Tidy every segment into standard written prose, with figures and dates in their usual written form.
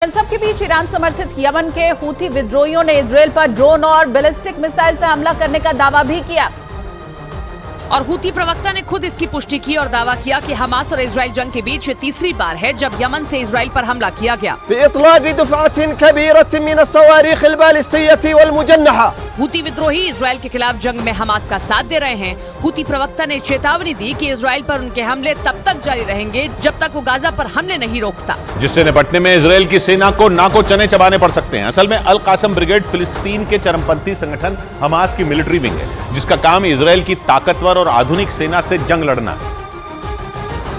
इन सब के बीच ईरान समर्थित यमन के हूथी विद्रोहियों ने इजरायल पर ड्रोन और बैलिस्टिक मिसाइल से हमला करने का दावा भी किया। और हूथी प्रवक्ता ने खुद इसकी पुष्टि की और दावा किया कि हमास और इजराइल जंग के बीच ये तीसरी बार है जब यमन से इजराइल पर हमला किया गया। हूथी विद्रोही इजराइल के खिलाफ जंग में हमास का साथ दे रहे हैं। हूथी प्रवक्ता ने चेतावनी दी कि इजराइल पर उनके हमले तब तक जारी रहेंगे जब तक वो गाजा पर हमले नहीं रोकता, जिससे निपटने में इजराइल की सेना को नाको चने चबाने पड़ सकते हैं। असल में अल कासम ब्रिगेड फिलिस्तीन के चरमपंथी संगठन हमास की मिलिट्री विंग है, जिसका काम इजराइल की ताकतवर और आधुनिक सेना से जंग लड़ना है।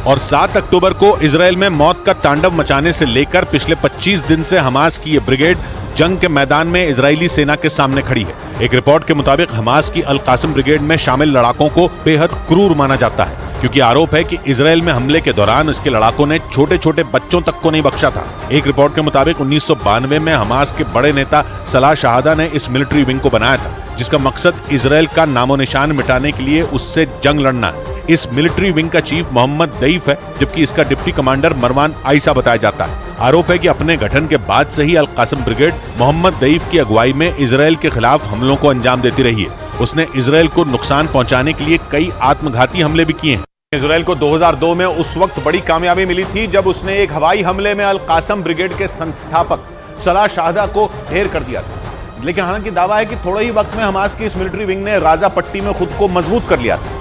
और 7 अक्टूबर को इजराइल में मौत का तांडव मचाने से लेकर पिछले 25 दिन से हमास की ये ब्रिगेड जंग के मैदान में इजरायली सेना के सामने खड़ी है। एक रिपोर्ट के मुताबिक हमास की अल कासम ब्रिगेड में शामिल लड़ाकों को बेहद क्रूर माना जाता है, क्योंकि आरोप है कि इजराइल में हमले के दौरान इसके लड़ाकों ने छोटे छोटे बच्चों तक को नहीं बख्शा था। एक रिपोर्ट के मुताबिक 1992 में हमास के बड़े नेता सलाह शाहदा ने इस मिलिट्री विंग को बनाया था, जिसका मकसद इजराइल का नामो निशान मिटाने के लिए उससे जंग लड़ना है। इस मिलिट्री विंग का चीफ मोहम्मद दईफ है, जबकि इसका डिप्टी कमांडर मरवान आयशा बताया जाता है। आरोप है कि अपने गठन के बाद से ही अल कासम ब्रिगेड मोहम्मद दईफ की अगुवाई में इजराइल के खिलाफ हमलों को अंजाम देती रही है। उसने इजराइल को नुकसान पहुंचाने के लिए कई आत्मघाती हमले भी किए हैं। इजराइल को 2002 में उस वक्त बड़ी कामयाबी मिली थी जब उसने एक हवाई हमले में अल कासम ब्रिगेड के संस्थापक सलाह शाहदा को ढेर कर दिया था। लेकिन हालांकि दावा है कि थोड़े ही वक्त में हमास की इस मिलिट्री विंग ने गाजा पट्टी में खुद को मजबूत कर लिया था,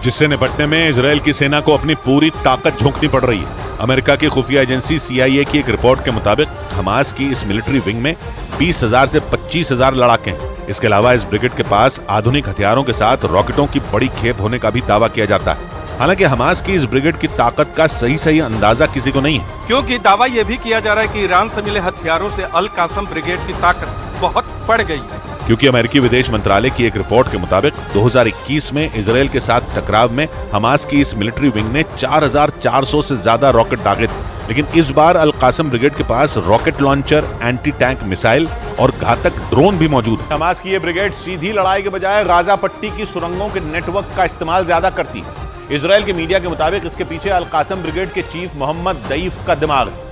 जिससे निपटने में इजराइल की सेना को अपनी पूरी ताकत झोंकनी पड़ रही है। अमेरिका की खुफिया एजेंसी CIA की एक रिपोर्ट के मुताबिक हमास की इस मिलिट्री विंग में 20,000 से 25,000 लड़ाके हैं। इसके अलावा इस ब्रिगेड के पास आधुनिक हथियारों के साथ रॉकेटों की बड़ी खेप होने का भी दावा किया जाता है। हालांकि हमास की इस ब्रिगेड की ताकत का सही अंदाजा किसी को नहीं है, क्योंकि दावा यह भी किया जा रहा है कि ईरान से मिले हथियारों से अल कासम ब्रिगेड की ताकत बहुत बढ़ गई है। क्योंकि अमेरिकी विदेश मंत्रालय की एक रिपोर्ट के मुताबिक 2021 में इजराइल के साथ टकराव में हमास की इस मिलिट्री विंग ने 4,400 से ज्यादा रॉकेट दागे थे। लेकिन इस बार अल कासम ब्रिगेड के पास rocket launcher, anti tank missile और घातक ड्रोन भी मौजूद है। हमास की ये ब्रिगेड सीधी लड़ाई के बजाय गाजा पट्टी की सुरंगों के नेटवर्क का इस्तेमाल ज्यादा करती है। इजराइल के मीडिया के मुताबिक इसके पीछे अल कासम ब्रिगेड के चीफ मोहम्मद दईफ का दिमाग है,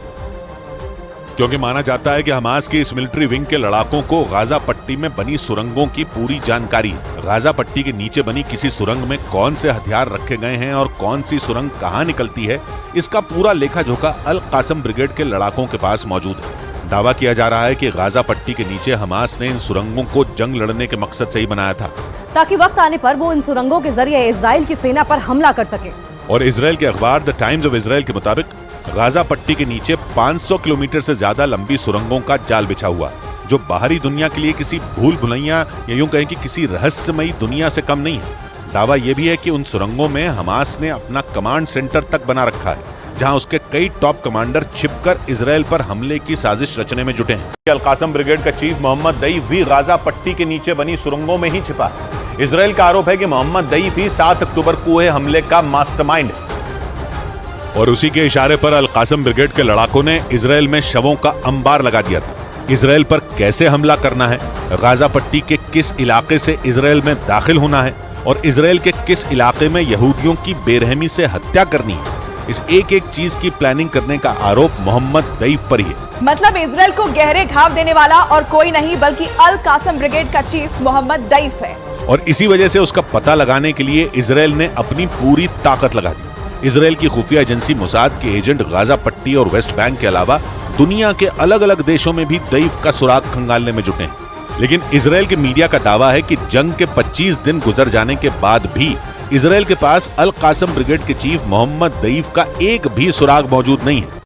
क्योंकि माना जाता है कि हमास की इस मिलिट्री विंग के लड़ाकों को गाजा पट्टी में बनी सुरंगों की पूरी जानकारी है। गाजा पट्टी के नीचे बनी किसी सुरंग में कौन से हथियार रखे गए हैं और कौन सी सुरंग कहां निकलती है, इसका पूरा लेखा जोखा अल कासम ब्रिगेड के लड़ाकों के पास मौजूद है। दावा किया जा रहा है कि गाजा पट्टी के नीचे हमास ने इन सुरंगों को जंग लड़ने के मकसद से ही बनाया था, ताकि वक्त आने पर वो इन सुरंगों के जरिए इजराइल की सेना पर हमला कर सके। और इजराइल के अखबार द टाइम्स ऑफ इजराइल के मुताबिक गाजा पट्टी के नीचे 500 किलोमीटर से ज्यादा लंबी सुरंगों का जाल बिछा हुआ है, जो बाहरी दुनिया के लिए किसी भूल भुलैया या यूं कहें कि किसी रहस्यमयी दुनिया से कम नहीं है। दावा यह भी है कि उन सुरंगों में हमास ने अपना कमांड सेंटर तक बना रखा है, जहां उसके कई टॉप कमांडर छिपकर इजराइल पर हमले की साजिश रचने में जुटे हैं। अल कासम ब्रिगेड का चीफ मोहम्मद दईफ भी गाजा पट्टी के नीचे बनी सुरंगों में ही छिपा है। इजराइल का आरोप है कि मोहम्मद दईफ ही 7 अक्टूबर को हुए हमले का मास्टरमाइंड है। और उसी के इशारे पर अल कासम ब्रिगेड के लड़ाकों ने इजराइल में शवों का अंबार लगा दिया था। इजराइल पर कैसे हमला करना है, गाजा पट्टी के किस इलाके से इजराइल में दाखिल होना है और इजराइल के किस इलाके में यहूदियों की बेरहमी से हत्या करनी है, इस एक एक चीज की प्लानिंग करने का आरोप मोहम्मद दईफ पर ही है। मतलब इजराइल को गहरे घाव देने वाला और कोई नहीं बल्कि अल कासम ब्रिगेड का चीफ मोहम्मद दईफ है। और इसी वजह से उसका पता लगाने के लिए इजराइल ने अपनी पूरी ताकत लगा दी। इजराइल की खुफिया एजेंसी मोसाद के एजेंट गाजा पट्टी और वेस्ट बैंक के अलावा दुनिया के अलग अलग देशों में भी दईफ का सुराग खंगालने में जुटे हैं। लेकिन इजराइल के मीडिया का दावा है कि जंग के 25 दिन गुजर जाने के बाद भी इजराइल के पास अल कासम ब्रिगेड के चीफ मोहम्मद दईफ का एक भी सुराग मौजूद नहीं है।